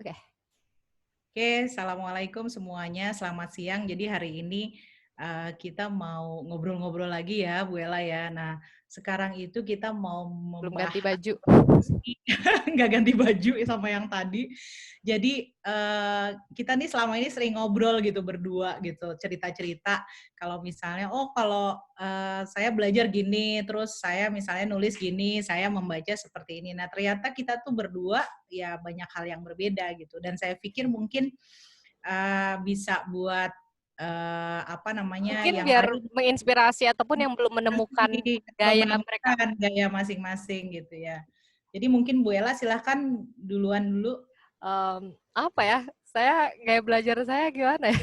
Oke. Oke, assalamualaikum semuanya. Selamat siang. Jadi hari ini kita mau ngobrol-ngobrol lagi ya, Bu Ella ya. Nah, sekarang itu kita mau Belum ganti membahas baju. nggak ganti baju sama yang tadi. Jadi kita nih selama ini sering ngobrol gitu berdua gitu, cerita-cerita. Kalau misalnya, kalau saya belajar gini, terus saya misalnya nulis gini, saya membaca seperti ini. Nah, ternyata kita tuh berdua ya banyak hal yang berbeda gitu. Dan saya pikir mungkin bisa buat apa namanya Mungkin yang biar lain menginspirasi ataupun yang belum menemukan belum gaya mereka. menemukan gaya masing-masing gitu ya. Jadi mungkin Bu Ella silahkan duluan dulu. Apa ya? Saya gaya belajar saya gimana ya?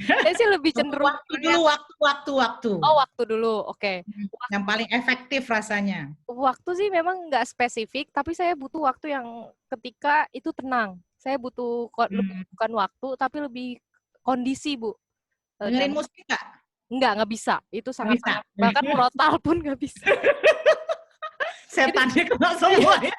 Saya sih lebih cenderung Waktu orang dulu, yang waktu. waktu dulu. Oke. Yang paling efektif rasanya. Waktu sih memang nggak spesifik, tapi saya butuh waktu yang ketika itu tenang. Saya butuh lebih Hmm. bukan waktu, tapi lebih kondisi, Bu. Dengerin Dan musik nggak? nggak bisa. Itu Nggak bisa. sangat-sangat bahkan murotal pun nggak bisa. Jadi Setannya kena semua ya.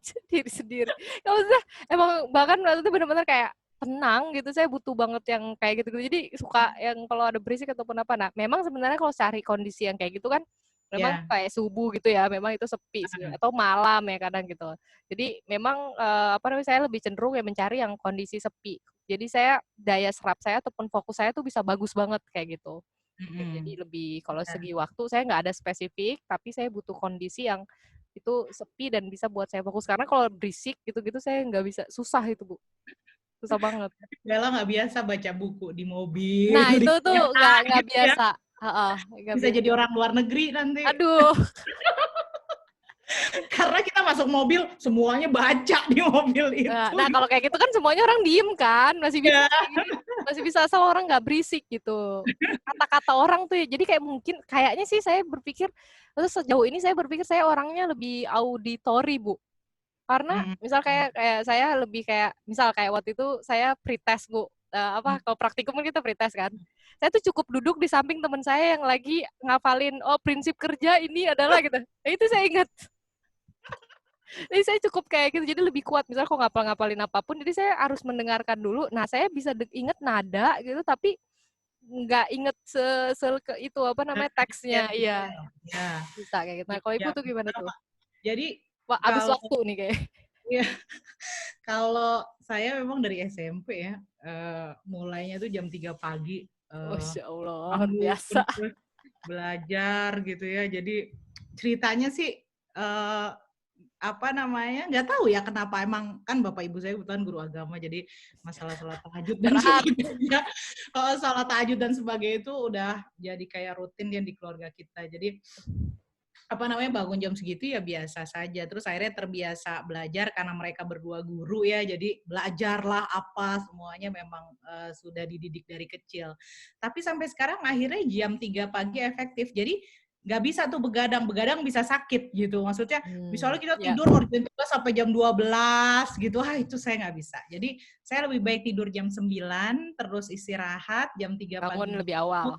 sendiri-sendiri. Nggak usah, emang bahkan waktu itu bener-bener kayak tenang gitu, saya butuh banget yang kayak gitu-gitu. Jadi suka yang kalau ada berisik ataupun apa. Nah, memang sebenarnya kalau cari kondisi yang kayak gitu kan, memang Ya. kayak subuh gitu ya, memang itu sepi sebenarnya. Atau malam ya kadang gitu. Jadi memang apa namanya, saya lebih cenderung ya mencari yang kondisi sepi. Jadi saya daya serap saya ataupun fokus saya tuh bisa bagus banget kayak gitu. Jadi lebih kalau Benar. segi waktu saya nggak ada spesifik, tapi saya butuh kondisi yang itu sepi dan bisa buat saya fokus. Karena kalau berisik gitu-gitu saya nggak bisa, susah itu Bu, susah banget. Bella nggak biasa baca buku di mobil, Nah di itu tuh kereta nggak gitu ya. biasa, heeh, nggak Bisa biasa. jadi orang luar negeri nanti. Aduh, Karena kita masuk mobil, semuanya baca di mobil itu. nah kalau kayak gitu kan semuanya orang diem kan, masih bisa Ya. ini, masih bisa asal orang nggak berisik gitu. Kata-kata orang tuh ya, jadi kayak mungkin kayaknya sih saya berpikir, terus sejauh ini saya berpikir saya orangnya lebih auditory Bu. Karena Hmm. misal kayak kayak saya lebih kayak misal kayak waktu itu saya pretest Bu, apa kalau praktikum kan kita pretest kan. Saya tuh cukup duduk di samping teman saya yang lagi ngafalin, oh prinsip kerja ini adalah gitu. Nah, itu saya ingat. Jadi saya cukup kayak gitu, jadi lebih kuat. Misal kalau ngapalin apapun, jadi saya harus mendengarkan dulu. Nah, saya bisa inget nada gitu, tapi nggak inget ke itu apa namanya Ya, teksnya. Iya, detail. Ya, bisa kayak gitu. Nah, kalau ibu jam tuh gimana tuh? berapa? Jadi Wah, abis kalau waktu nih kayak. ya, kalau saya memang dari SMP ya, mulainya tuh jam 3 pagi, Masya Allah, luar bangun biasa. terus belajar gitu ya. Jadi ceritanya sih apa namanya, nggak tahu ya kenapa, emang kan bapak ibu saya kebetulan guru agama, jadi masalah sholat tahajud dan Berat. sebagainya, sholat tahajud dan sebagainya itu udah jadi kayak rutin ya di keluarga kita. Jadi apa namanya, bangun jam segitu ya biasa saja. Terus akhirnya terbiasa belajar karena mereka berdua guru ya, jadi belajarlah apa semuanya memang sudah dididik dari kecil. Tapi sampai sekarang akhirnya jam 3 pagi efektif. Jadi nggak bisa tuh begadang bisa sakit gitu. Maksudnya misalnya kita Ya, tidur ngerjain tugas sampai jam 12 gitu, itu saya nggak bisa. Jadi saya lebih baik tidur jam 9, terus istirahat jam 3 bangun pagi lebih awal.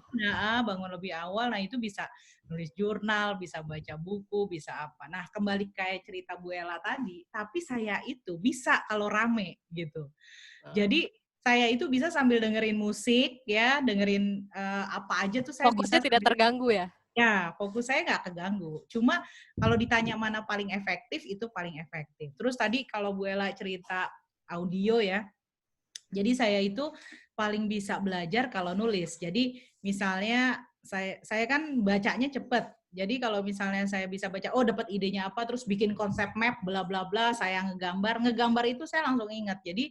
bangun lebih awal. Nah itu bisa nulis jurnal, bisa baca buku, bisa apa. Nah, kembali kayak cerita Bu Ella tadi, tapi saya itu bisa kalau rame gitu. Jadi saya itu bisa sambil dengerin musik ya, dengerin apa aja tuh saya Fokusnya bisa tidak sambil, terganggu ya? ya fokus saya nggak keganggu. Cuma kalau ditanya mana paling efektif, itu paling efektif. Terus tadi kalau Bu Ella cerita audio ya, jadi saya itu paling bisa belajar kalau nulis. Jadi misalnya saya kan bacanya cepet. Jadi kalau misalnya saya bisa baca, dapat idenya apa, terus bikin konsep map, bla bla bla, saya ngegambar itu saya langsung ingat. Jadi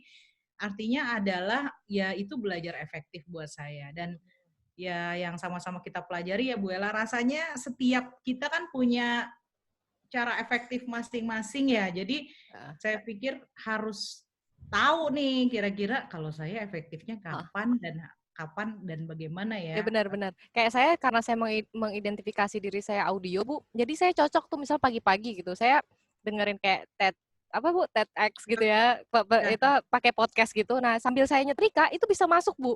artinya adalah ya itu belajar efektif buat saya. Dan ya yang sama-sama kita pelajari ya Bu Ella, rasanya setiap kita kan punya cara efektif masing-masing ya. Jadi Heeh. saya pikir harus tahu nih kira-kira kalau saya efektifnya kapan dan bagaimana Ya ya. benar-benar. Kayak saya karena saya mengidentifikasi diri saya audio, Bu. Jadi saya cocok tuh misal pagi-pagi gitu. Saya dengerin kayak apa Bu, TEDx gitu ya. Itu pakai podcast gitu. Nah, sambil saya nyetrika itu bisa masuk, Bu.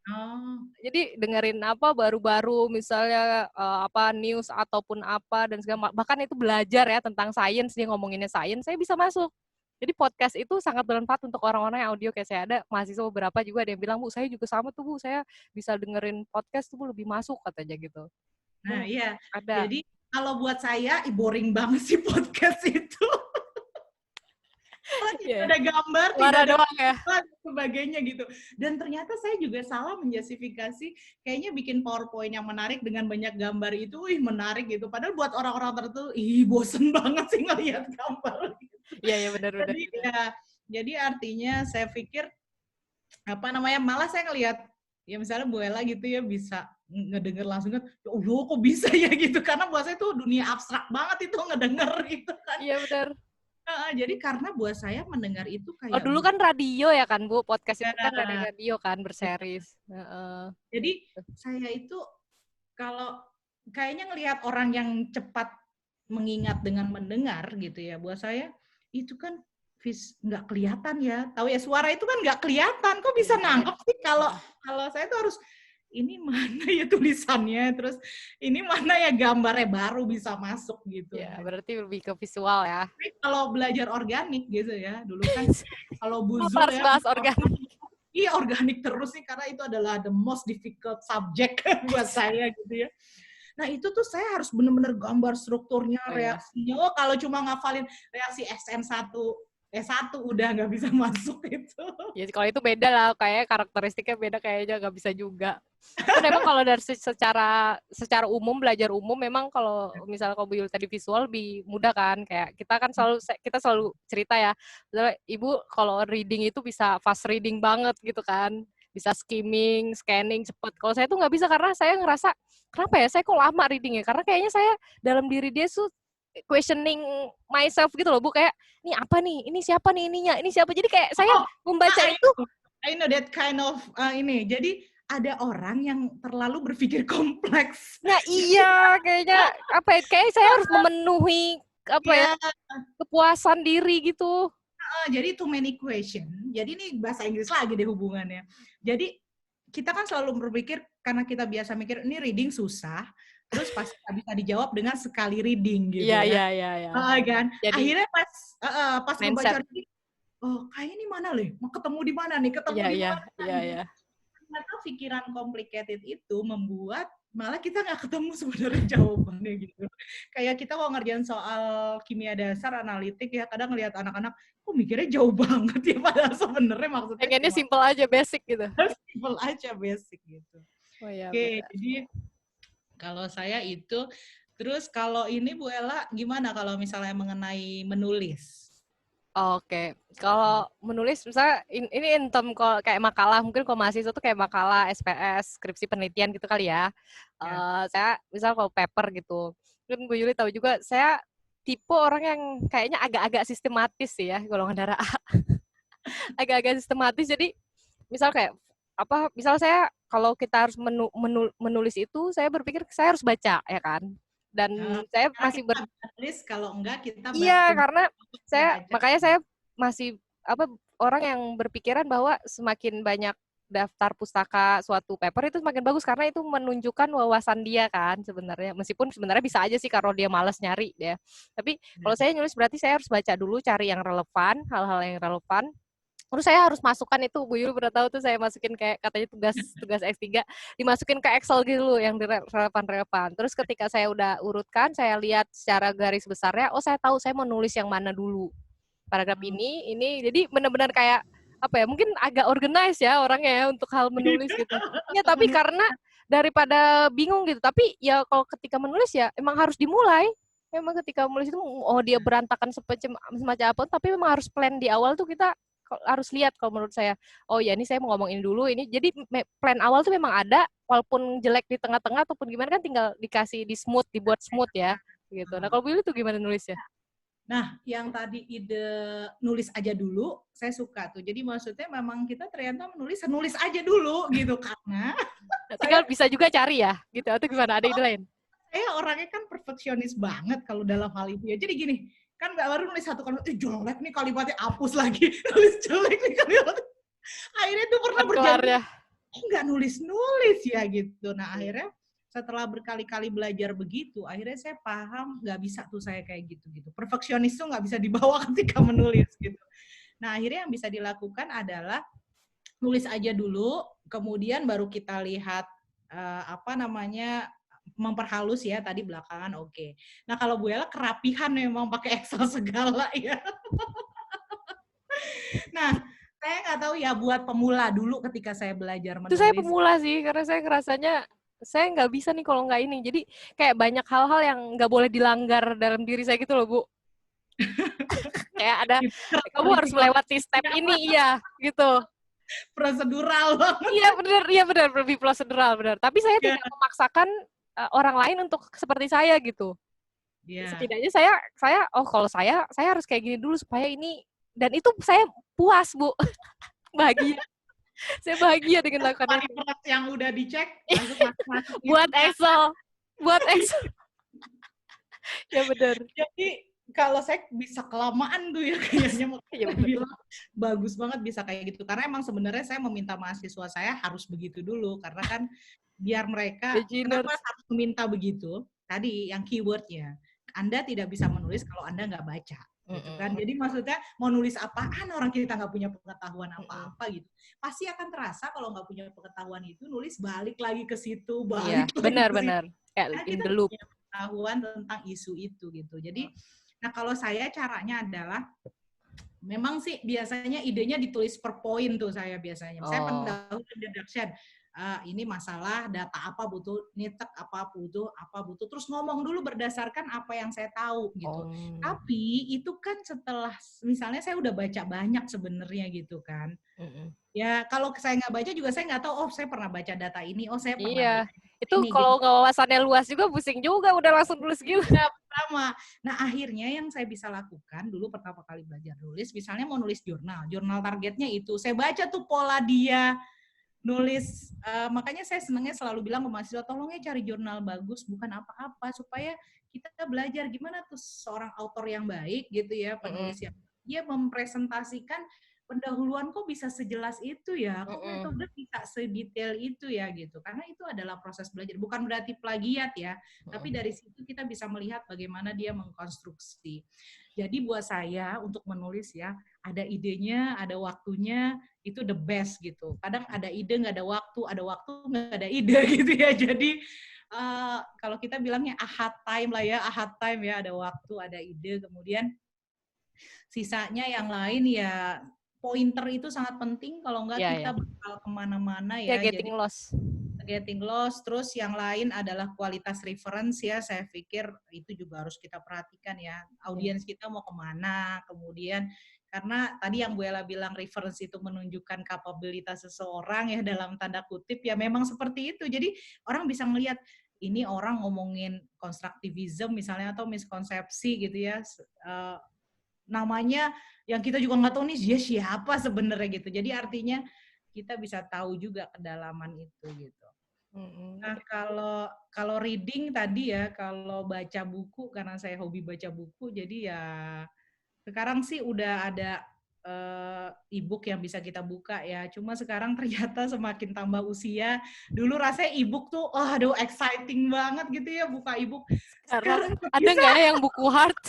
Oh, Jadi dengerin apa baru-baru misalnya apa news ataupun apa dan segala bahkan itu belajar ya tentang sains, dia ngomonginnya sains, saya bisa masuk. Jadi podcast itu sangat bermanfaat untuk orang-orang yang audio kayak saya. Ada mahasiswa beberapa juga ada yang bilang, Bu, saya juga sama tuh, Bu, saya bisa dengerin podcast tuh, Bu, lebih masuk katanya gitu. Nah, iya. Ada. Jadi kalau buat saya boring banget sih podcast itu. Tidak ada gambar, Suara tidak ada doang ya. dan sebagainya gitu. Dan ternyata saya juga salah menjustifikasi kayaknya bikin PowerPoint yang menarik dengan banyak gambar itu, menarik gitu. Padahal buat orang-orang tertentu, bosen banget sih ngelihat gambar. Iya, benar. Jadi artinya saya pikir malah saya ngelihat ya misalnya Bu Ella gitu ya bisa ngedenger langsung kan, ya Allah kok bisa ya gitu, karena buat saya itu dunia abstrak banget itu ngedenger gitu kan. Iya benar. Jadi karena buat saya mendengar itu Oh kayak dulu kan radio ya kan Bu, podcast itu kan dari ya, radio kan berseries. jadi saya itu kalau kayaknya ngelihat orang yang cepat mengingat dengan mendengar gitu ya, buat saya itu kan nggak kelihatan ya, tahu ya suara itu kan nggak kelihatan, kok bisa nangkep sih kalau saya tuh harus ini mana ya tulisannya, terus ini mana ya gambarnya baru bisa masuk gitu. Ya berarti lebih ke visual ya. Tapi kalau belajar organik gitu ya, dulu kan kalau Bu Zul harus ya bahas organik. Iya organik terus nih karena itu adalah the most difficult subject buat saya gitu ya. Nah itu tuh saya harus benar-benar gambar strukturnya, reaksinya. Oh kalau cuma ngafalin reaksi SN1, S1 udah nggak bisa masuk itu. Ya kalau itu beda lah, kayak karakteristiknya beda kayaknya nggak bisa juga. Tapi memang kalau dari secara umum, belajar umum memang kalau misalnya kalau Bu Yul tadi visual lebih mudah kan, kayak kita selalu cerita ya, misalnya Ibu kalau reading itu bisa fast reading banget gitu kan, bisa skimming, scanning cepet. Kalau saya tuh nggak bisa karena saya ngerasa kenapa ya saya kok lama readingnya, karena kayaknya saya dalam diri dia tuh questioning myself gitu loh Bu, kayak ini apa nih, ini siapa nih ininya, ini siapa, jadi kayak saya membaca itu I know that kind of ini, jadi ada orang yang terlalu berpikir kompleks. Nah iya, kayaknya kayak saya harus memenuhi kepuasan diri gitu. Jadi too many question. Jadi ini bahasa Inggris lagi deh hubungannya. Jadi kita kan selalu berpikir karena kita biasa mikir ini reading susah, terus pasti bisa dijawab dengan sekali reading gitu ya. Iya. Kan? Jadi, akhirnya pas membaca reading, kayaknya ini mana nih? Mau ketemu di mana nih? Ketemu di mana? Iya. Ternyata pikiran complicated itu membuat malah kita nggak ketemu sebenarnya jawabannya gitu. Kayak kita kalau ngerjain soal kimia dasar, analitik ya, kadang ngelihat anak-anak, kok mikirnya jauh banget ya, padahal sebenarnya maksudnya pengennya simple aja, basic gitu. Simple aja, basic gitu. Oke, jadi kalau saya itu, terus kalau ini Bu Ella gimana kalau misalnya mengenai menulis? Oke, kalau menulis misalnya ini in term kayak makalah, mungkin kalau mahasiswa tuh kayak makalah, SPS, skripsi penelitian gitu kali ya. Saya misal kalau paper gitu, mungkin Bu Yuli tahu juga, saya tipe orang yang kayaknya agak-agak sistematis sih ya, golongan darah A. Agak-agak sistematis, jadi misal kayak misal saya kalau kita harus menulis itu, saya berpikir saya harus baca ya kan. Dan saya masih menulis, kalau enggak kita karena makanya saya masih orang yang berpikiran bahwa semakin banyak daftar pustaka suatu paper itu semakin bagus karena itu menunjukkan wawasan dia kan sebenarnya, meskipun sebenarnya bisa aja sih kalau dia malas nyari ya. Tapi kalau saya nulis berarti saya harus baca dulu, cari yang relevan, hal-hal yang relevan. Terus saya harus masukkan itu, Bu Yul pernah tahu tuh saya masukin kayak katanya tugas X3 dimasukin ke Excel gitu yang relevan. Terus ketika saya udah urutkan, saya lihat secara garis besarnya, saya tahu saya mau nulis yang mana dulu. Paragraf ini, jadi benar-benar kayak mungkin agak organize ya orangnya ya untuk hal menulis gitu. Ya tapi karena daripada bingung gitu, tapi ya kalau ketika menulis ya emang harus dimulai. Memang ketika menulis itu dia berantakan semacam apa, tapi memang harus plan di awal tuh, kita harus lihat kalau menurut saya, ini saya mau ngomong ini dulu, ini jadi plan awal tuh memang ada, walaupun jelek di tengah-tengah ataupun gimana kan tinggal dikasih dibuat smooth ya gitu. Nah kalau Bu Yuli tuh gimana nulisnya? Nah yang tadi ide nulis aja dulu saya suka tuh, jadi maksudnya memang kita ternyata nulis aja dulu gitu karena tinggal bisa juga cari ya gitu, atau gimana, ada ide lain? Saya orangnya kan perfeksionis banget kalau dalam hal itu ya, jadi gini kan baru nulis satu kalimat, jelek nih kalimatnya, hapus lagi, nulis jelek nih kalimatnya. Akhirnya tuh pernah berjanji, nggak nulis ya gitu. Nah akhirnya setelah berkali-kali belajar begitu, akhirnya saya paham nggak bisa tuh saya kayak gitu-gitu. Perfeksionis tuh nggak bisa dibawa ketika menulis gitu. Nah, akhirnya yang bisa dilakukan adalah nulis aja dulu, kemudian baru kita lihat memperhalus ya tadi belakangan oke. Nah, kalau Bu Ella kerapihan memang pakai Excel segala ya. Nah, saya nggak tahu ya buat pemula dulu ketika saya belajar Itu saya menulis. pemula sih, karena saya ngerasanya saya nggak bisa nih kalau nggak ini. Jadi kayak banyak hal-hal yang nggak boleh dilanggar dalam diri saya gitu loh, Bu. Kayak ada, kamu harus melewati step ini, iya, gitu. Prosedural banget. Iya benar, lebih prosedural benar. Tapi saya tidak memaksakan orang lain untuk seperti saya gitu. Setidaknya kalau saya harus kayak gini dulu supaya ini, dan itu saya puas, Bu. Bahagia. Saya bahagia dengan lakukan itu. Yang udah dicek, masuk. Buat Excel. Ya benar. Jadi kalau saya bisa kelamaan tuh ya kayaknya ya, bilang bagus banget bisa kayak gitu. Karena emang sebenarnya saya meminta mahasiswa saya harus begitu dulu. Karena kan biar mereka, kenapa harus meminta begitu? Tadi yang keywordnya. Anda tidak bisa menulis kalau Anda nggak baca. Gitu kan. Jadi maksudnya mau nulis apaan orang kita nggak punya pengetahuan apa-apa gitu. Pasti akan terasa kalau nggak punya pengetahuan itu nulis balik lagi ke situ, balik lagi benar. Kayak in the loop. Punya pengetahuan tentang isu itu gitu. Jadi nah kalau saya caranya adalah memang sih biasanya idenya ditulis per poin tuh saya biasanya. Saya pendahuluan deduction. Ini masalah data apa butuh, nitek apa butuh, terus ngomong dulu berdasarkan apa yang saya tahu gitu. Tapi itu kan setelah misalnya saya udah baca banyak sebenarnya gitu kan. Ya kalau saya nggak baca juga saya nggak tahu. Oh saya pernah baca data ini. Oh saya pernah. Itu kalau nggak wawasannya luas juga pusing juga udah langsung tulis gitu. Pertama. Nah akhirnya yang saya bisa lakukan dulu pertama kali belajar nulis, misalnya mau nulis jurnal targetnya itu saya baca tuh pola dia nulis, makanya saya senangnya selalu bilang ke mahasiswa, tolong ya cari jurnal bagus, bukan apa-apa, supaya kita belajar gimana tuh seorang author yang baik gitu ya, penulis yang dia mempresentasikan pendahuluan kok bisa sejelas itu ya, kok metode bisa sedetail itu ya gitu, karena itu adalah proses belajar, bukan berarti plagiat ya, tapi dari situ kita bisa melihat bagaimana dia mengkonstruksi. Jadi buat saya untuk menulis ya, ada idenya, ada waktunya, itu the best gitu. Kadang ada ide nggak ada waktu nggak ada ide gitu ya. Jadi kalau kita bilangnya ahad time lah ya, ada waktu, ada ide, kemudian sisanya yang lain ya pointer itu sangat penting. Kalau nggak kita bakal kemana-mana ya. Getting lost. Terus yang lain adalah kualitas reference ya. Saya pikir itu juga harus kita perhatikan ya. Audiens kita mau kemana, kemudian karena tadi yang Bu Ella bilang reference itu menunjukkan kapabilitas seseorang ya dalam tanda kutip ya memang seperti itu. Jadi orang bisa melihat ini orang ngomongin konstruktivisme misalnya atau miskonsepsi gitu ya. Namanya yang kita juga nggak tahu nih dia siapa sebenarnya gitu. Jadi artinya kita bisa tahu juga kedalaman itu gitu. Nah kalau reading tadi ya, kalau baca buku karena saya hobi baca buku, jadi ya sekarang sih udah ada e-book yang bisa kita buka ya. Cuma sekarang ternyata semakin tambah usia, dulu rasanya e-book tuh, aduh exciting banget gitu ya buka e-book. Sekarang ada nggak ya yang buku hard?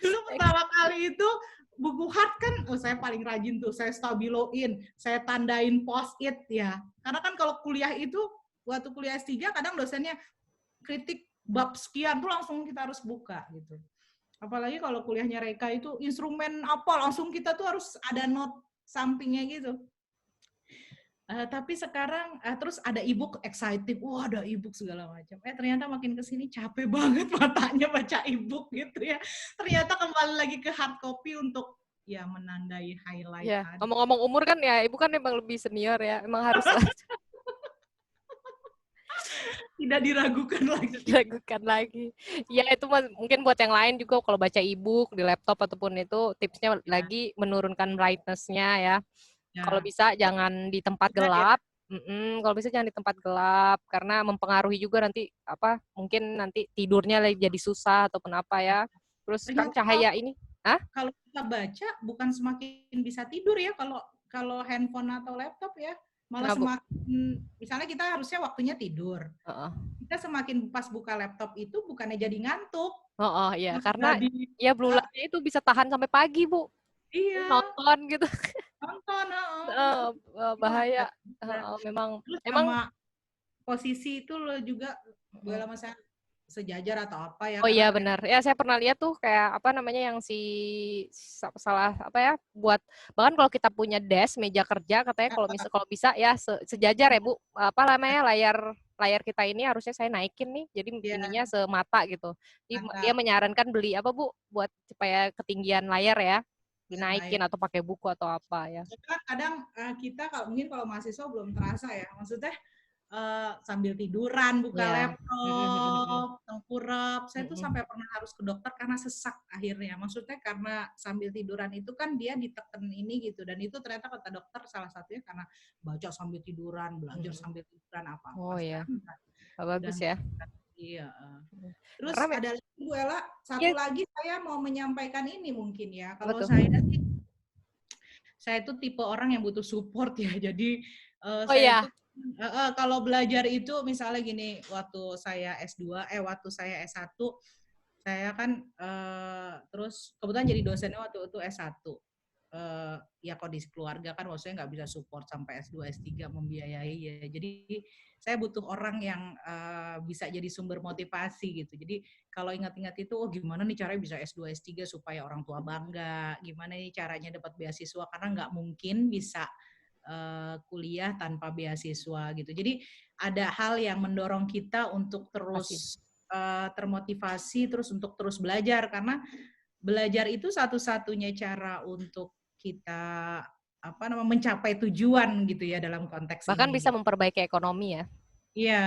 Dulu pertama kali itu buku hard kan, saya paling rajin tuh, saya stabiloin, saya tandain post-it ya. Karena kan kalau kuliah itu, waktu kuliah S3 kadang dosennya kritik bab sekian tuh langsung kita harus buka gitu. Apalagi kalau kuliahnya Reka itu instrumen apa, langsung kita tuh harus ada note sampingnya gitu. Tapi sekarang terus ada e-book excited, wah ada e-book segala macam. Ternyata makin kesini capek banget matanya baca e-book gitu ya. Ternyata kembali lagi ke hard copy untuk ya menandai highlight. Ya, ngomong-ngomong umur kan ya, ibu kan memang lebih senior ya, emang harus tidak diragukan lagi. Ya itu mungkin buat yang lain juga kalau baca e-book di laptop ataupun itu tipsnya lagi menurunkan brightness-nya ya. Kalau bisa jangan di tempat gelap. Kalau bisa jangan di tempat gelap karena mempengaruhi juga nanti mungkin nanti tidurnya jadi susah ataupun apa ya. Terus kan cahaya ini, kalau kita baca bukan semakin bisa tidur ya kalau handphone atau laptop ya. Malah Kenapa, Bu? semakin, misalnya kita harusnya waktunya tidur. Heeh. Kita semakin pas buka laptop itu bukannya jadi ngantuk, Heeh, iya. malah Karena jadi ya blue uh, light-nya itu bisa tahan sampai pagi, Bu. iya, Nonton gitu. nonton, Heeh, itu bahaya. ada juga. Heeh, memang Terus emang sama posisi itu lo juga gue mhm. lama saya sejajar atau apa ya, Oh karena iya ternyata benar. Ya saya pernah lihat tuh kayak apa namanya yang si salah apa ya buat bahkan kalau kita punya desk meja kerja katanya kalau bisa ya sejajar ya Bu. Apa namanya layar layar kita ini harusnya saya naikin nih jadi dia ininya semata gitu. Dia mantap menyarankan beli apa Bu buat supaya ketinggian layar ya dan dinaikin lain. atau pakai buku atau apa ya. Kan kadang kita kalau mungkin kalau mahasiswa belum terasa ya, maksudnya sambil tiduran buka Iya. laptop, tengkurap. Saya tuh Mhm. sampai pernah harus ke dokter karena sesak akhirnya. Maksudnya karena sambil tiduran itu kan dia diteken ini gitu, dan itu ternyata kata dokter salah satunya karena baca sambil tiduran, belajar Mhm. sambil tiduran apa-apa. Oh ya, Sekarang udah bagus ya. enggak. Iya. Karena Terus ada lagi Bu Ella, satu iya, lagi saya mau menyampaikan ini mungkin ya. apa Kalau tuh? saya itu tipe orang yang butuh support ya. Jadi Oh saya itu iya. kalau belajar itu misalnya gini, waktu saya S1, saya kan terus kebetulan jadi dosennya waktu itu S1. Ya kondisi keluarga kan maksudnya nggak bisa support sampai S2, S3 membiayai ya. Jadi saya butuh orang yang bisa jadi sumber motivasi gitu. Jadi kalau ingat-ingat itu, oh gimana nih caranya bisa S2, S3 supaya orang tua bangga, gimana nih caranya dapat beasiswa, karena nggak mungkin bisa kuliah tanpa beasiswa gitu. Jadi ada hal yang mendorong kita untuk Masih. terus termotivasi, terus untuk terus belajar, karena belajar itu satu-satunya cara untuk kita mencapai tujuan gitu ya dalam konteks Bahkan bisa ini. memperbaiki ekonomi ya. Iya,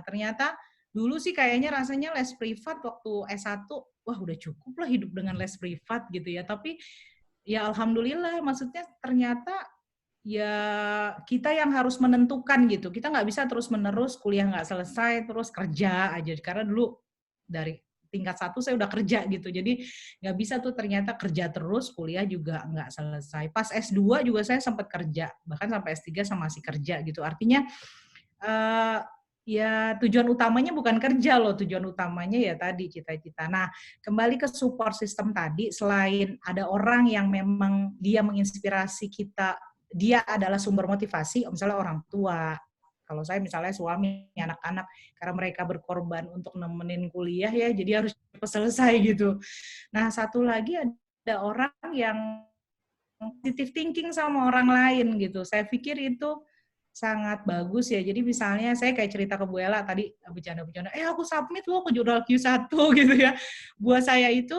ternyata dulu sih kayaknya rasanya les privat waktu S1, wah udah cukup lah hidup dengan les privat gitu ya. Tapi ya alhamdulillah, maksudnya ternyata ya kita yang harus menentukan gitu. Kita nggak bisa terus-menerus kuliah nggak selesai, terus kerja aja. Karena dulu dari tingkat 1 saya udah kerja gitu. Jadi nggak bisa tuh ternyata kerja terus, kuliah juga nggak selesai. Pas S2 juga saya sempat kerja, bahkan sampai S3 sama masih kerja gitu. Artinya eh, ya tujuan utamanya bukan kerja loh, tujuan utamanya ya tadi cita-cita. Nah, kembali ke support system tadi, selain ada orang yang memang dia menginspirasi kita, dia adalah sumber motivasi, misalnya orang tua. Kalau saya misalnya suami, anak-anak, karena mereka berkorban untuk nemenin kuliah ya, jadi harus cepat selesai gitu. Nah, satu lagi ada orang yang positive thinking sama orang lain gitu. Saya pikir itu sangat bagus ya. Jadi misalnya saya kayak cerita ke Bu Ella tadi, bercanda-bercanda, aku submit loh ke jurnal Q1 gitu ya. Buat saya itu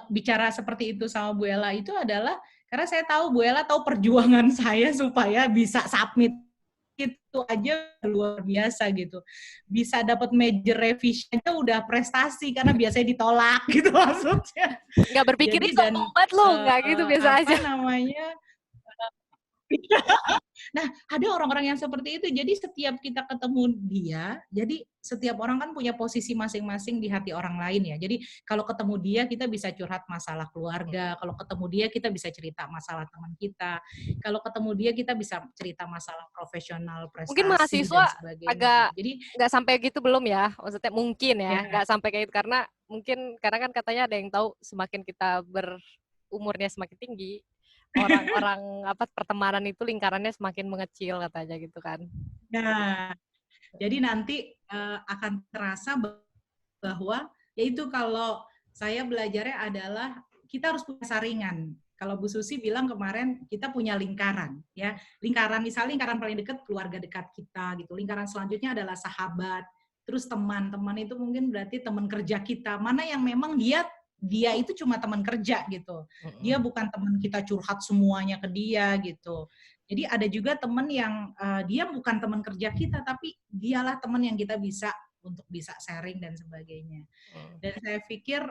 bicara seperti itu sama Bu Ella itu adalah karena saya tahu Bu Ella tahu perjuangan saya supaya bisa submit itu aja luar biasa gitu. Bisa dapat major revision aja udah prestasi karena biasanya ditolak gitu maksudnya. Nggak berpikir Jadi itu dan obat loh, nggak gitu biasa apa aja. namanya, nah, ada orang-orang yang seperti itu. Jadi setiap kita ketemu dia, jadi setiap orang kan punya posisi masing-masing di hati orang lain ya. Jadi kalau ketemu dia kita bisa curhat masalah keluarga, kalau ketemu dia kita bisa cerita masalah teman kita, kalau ketemu dia kita bisa cerita masalah profesional, Mungkin prestasi dan mahasiswa sebagainya agak gitu. Jadi nggak sampai gitu belum ya, maksudnya mungkin ya, ya, nggak sampai kayak gitu karena mungkin karena kan katanya ada yang tahu semakin kita berumurnya semakin tinggi, orang-orang apa pertemanan itu lingkarannya semakin mengecil katanya gitu kan. nah, jadi nanti akan terasa bahwa yaitu kalau saya belajarnya adalah kita harus punya saringan. Kalau Bu Susi bilang kemarin kita punya lingkaran ya. Lingkaran misalnya lingkaran paling dekat keluarga dekat kita gitu. Lingkaran selanjutnya adalah sahabat. Terus teman-teman itu mungkin berarti teman kerja kita. Mana yang memang dia itu cuma teman kerja gitu. Dia bukan teman kita curhat semuanya ke dia gitu. Jadi ada juga teman yang dia bukan teman kerja kita tapi dialah teman yang kita bisa untuk bisa sharing dan sebagainya. Dan saya pikir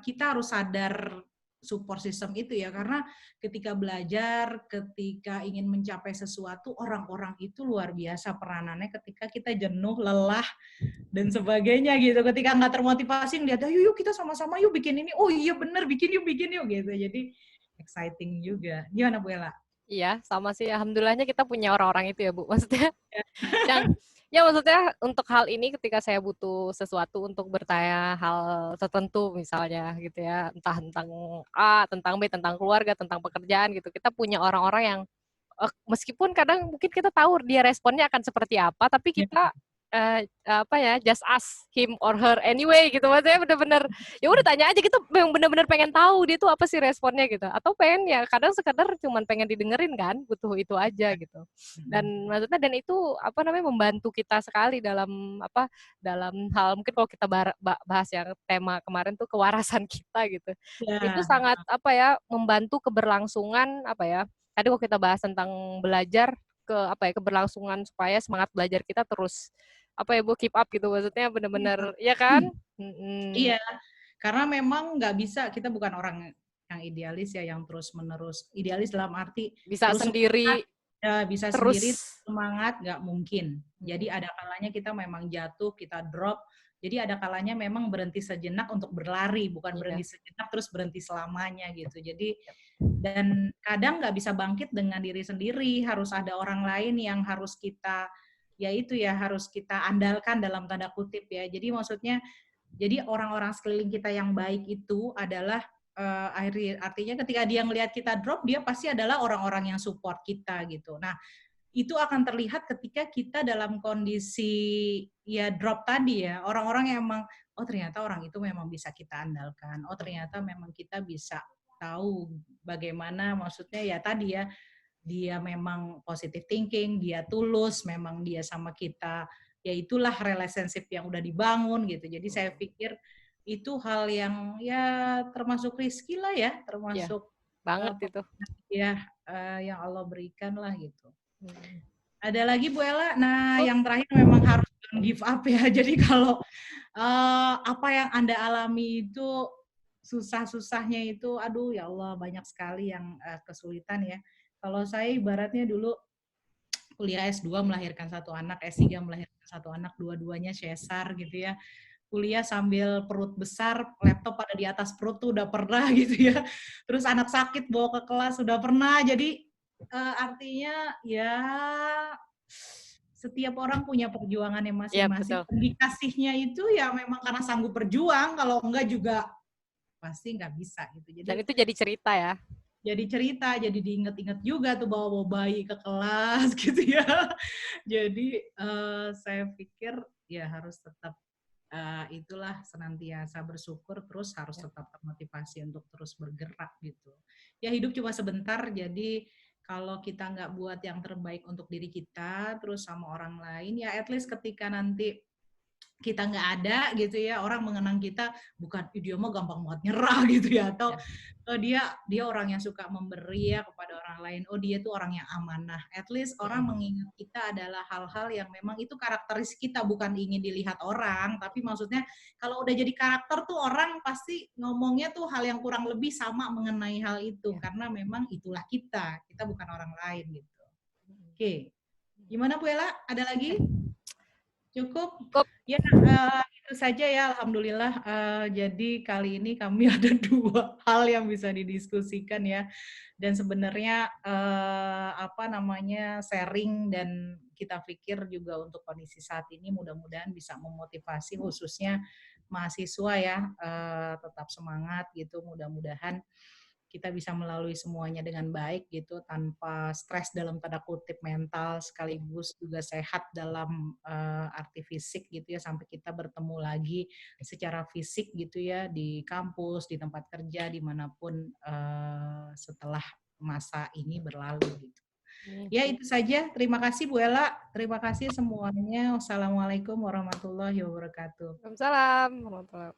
kita harus sadar support system itu ya, karena ketika belajar, ketika ingin mencapai sesuatu, orang-orang itu luar biasa peranannya ketika kita jenuh, lelah, dan sebagainya gitu. Ketika nggak termotivasi, ngeliat, yuk kita sama-sama yuk bikin ini, oh iya bener, bikin yuk gitu. Jadi exciting juga. Gimana Bu Ella? Iya, sama sih. Alhamdulillahnya kita punya orang-orang itu ya, Bu. Maksudnya Ya. yang ya maksudnya untuk hal ini ketika saya butuh sesuatu untuk bertanya hal tertentu misalnya gitu ya, entah tentang A, tentang B, tentang keluarga, tentang pekerjaan gitu. Kita punya orang-orang yang meskipun kadang mungkin kita tahu dia responnya akan seperti apa, tapi Ya. kita apa ya, just ask him or her anyway gitu. Maksudnya bener-bener ya udah tanya aja gitu, memang bener-bener pengen tahu dia tuh apa sih responnya gitu. Atau pengen ya kadang sekedar cuman pengen didengerin kan, butuh itu aja gitu. Dan maksudnya dan itu apa namanya membantu kita sekali dalam apa dalam hal mungkin kalau kita bahas yang tema kemarin tuh kewarasan kita gitu. Itu Ya. sangat apa ya membantu keberlangsungan apa ya tadi kalau kita bahas tentang belajar ke apa ya keberlangsungan supaya semangat belajar kita terus apa ya Bu keep up gitu maksudnya bener-bener ya kan. Iya, karena memang nggak bisa, kita bukan orang yang idealis ya, yang terus-menerus. Idealis dalam arti Bisa terus semangat, sendiri ya bisa terus sendiri, semangat, nggak mungkin. Jadi ada kalanya kita memang jatuh, kita drop. Jadi ada kalanya memang berhenti sejenak untuk berlari, bukan iya berhenti sejenak terus berhenti selamanya gitu. Jadi, dan kadang nggak bisa bangkit dengan diri sendiri, harus ada orang lain yang harus kita, ya itu ya, harus kita andalkan dalam tanda kutip ya. Jadi maksudnya, jadi orang-orang sekeliling kita yang baik itu adalah artinya ketika dia ngelihat kita drop, dia pasti adalah orang-orang yang support kita gitu. Nah, itu akan terlihat ketika kita dalam kondisi ya drop tadi ya. Orang-orang yang emang, oh ternyata orang itu memang bisa kita andalkan. Oh ternyata memang kita bisa tahu bagaimana, maksudnya ya tadi ya, dia memang positive thinking, dia tulus, memang dia sama kita, ya itulah relationship yang udah dibangun gitu. Jadi saya pikir itu hal yang ya termasuk rezeki lah ya, ya termasuk banget itu. ya yang Allah berikan lah gitu. Hmm. Ada lagi Bu Ella? Nah, Oh, yang terakhir memang harus don't give up ya. Jadi kalau apa yang Anda alami itu susah-susahnya itu, aduh ya Allah banyak sekali yang kesulitan ya. Kalau saya ibaratnya dulu kuliah S2 melahirkan satu anak, S3 melahirkan satu anak, dua-duanya sesar gitu ya. Kuliah sambil perut besar, laptop pada di atas perut tuh udah pernah gitu ya. Terus anak sakit bawa ke kelas udah pernah. Jadi artinya ya setiap orang punya perjuangannya iya masing-masing. betul. Dikasihnya itu ya memang karena sanggup berjuang, kalau enggak juga pasti nggak bisa gitu. Dan Jadi itu jadi cerita ya. jadi cerita, jadi diinget-inget juga tuh bawa-bawa bayi ke kelas gitu ya. Jadi saya pikir ya harus tetap itulah senantiasa bersyukur, terus harus tetap termotivasi untuk terus bergerak gitu. Ya hidup cuma sebentar, jadi kalau kita nggak buat yang terbaik untuk diri kita, terus sama orang lain, ya at least ketika nanti kita nggak ada gitu ya, orang mengenang kita bukan dia mah gampang banget nyerah gitu ya, atau Ya. dia orang yang suka memberi ya kepada orang lain, oh dia tuh orang yang amanah. At least orang mengingat kita adalah hal-hal yang memang itu karakteristik kita, bukan ingin dilihat orang, tapi maksudnya kalau udah jadi karakter tuh orang pasti ngomongnya tuh hal yang kurang lebih sama mengenai hal itu, karena memang itulah kita bukan orang lain gitu. Oke, gimana Bu Ella? Ada lagi? Cukup? Cukup. Ya, itu saja ya, alhamdulillah. Jadi kali ini kami ada 2 hal yang bisa didiskusikan ya. Dan sebenarnya apa namanya sharing, dan kita pikir juga untuk kondisi saat ini mudah-mudahan bisa memotivasi khususnya mahasiswa ya, tetap semangat gitu. Mudah-mudahan kita bisa melalui semuanya dengan baik gitu, tanpa stres dalam tanda kutip mental, sekaligus juga sehat dalam arti fisik gitu ya, sampai kita bertemu lagi secara fisik gitu ya, di kampus, di tempat kerja, dimanapun setelah masa ini berlalu gitu. Ya itu saja, terima kasih Bu Ella, terima kasih semuanya. Wassalamualaikum warahmatullahi wabarakatuh. Waalaikumsalam warahmatullahi